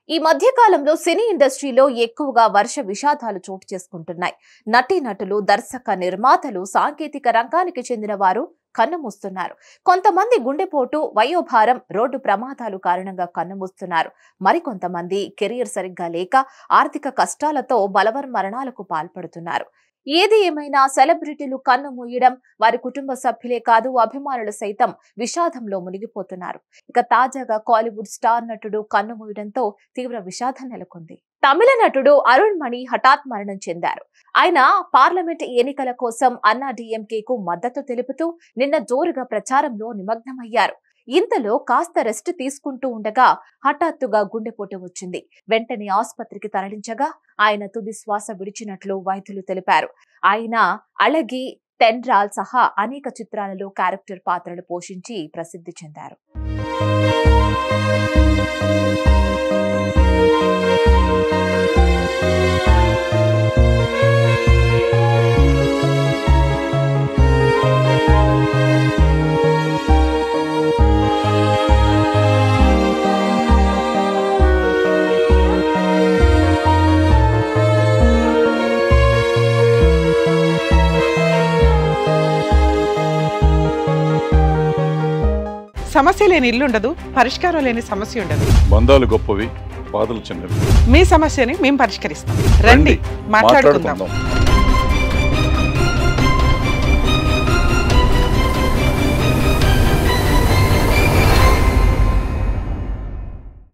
ఈ మధ్య కాలంలో సినీ ఇండస్ట్రీలో ఎక్కువగా వర్ష విషాదాలు చోటు చేసుకుంటున్నాయి. నటీనటులు, దర్శక నిర్మాతలు, సాంకేతిక రంగానికి చెందిన వారు కన్నుమూస్తున్నారు. కొంతమంది గుండెపోటు, వయోభారం, రోడ్డు ప్రమాదాలు కారణంగా కన్నుమూస్తున్నారు. మరికొంతమంది కెరీర్ సరిగ్గా లేక ఆర్థిక కష్టాలతో బలవన్మరణాలకు పాల్పడుతున్నారు. ఏది ఏమైనా సెలబ్రిటీలు కన్ను మూయడం వారి కుటుంబ సభ్యులే కాదు, అభిమానులు సైతం విషాదంలో మునిగిపోతున్నారు. ఇక తాజాగా కాలీవుడ్ స్టార్ నటుడు కన్ను మూయడంతో తీవ్ర విషాదం నెలకొంది. తమిళ నటుడు అరుణ్ మణి హఠాత్ మరణం చెందారు. ఆయన పార్లమెంట్ ఎన్నికల కోసం అన్నాడీఎంకేకు మద్దతు తెలుపుతూ నిన్న జోరుగా ప్రచారంలో నిమగ్నమయ్యారు. ఇంతలో కాస్త రెస్ట్ తీసుకుంటూ ఉండగా హఠాత్తుగా గుండెపోటు వచ్చింది. వెంటనే ఆసుపత్రికి తరలించగా ఆయన తుది శ్వాస విడిచినట్లు వైద్యులు తెలిపారు. ఆయన అళగి, తెండ్రాల్ సహా అనేక చిత్రాలలో క్యారెక్టర్ పాత్రలు పోషించి ప్రసిద్ధి చెందారు. సమస్య లేని ఇల్లు ఉండదు, పరిష్కారం లేని సమస్య ఉండదు. బంధాలు గొప్పవి, బాధలు చిన్నవి. మీ సమస్యని మేము పరిష్కరిస్తాం. రండి, మాట్లాడుకుందాం.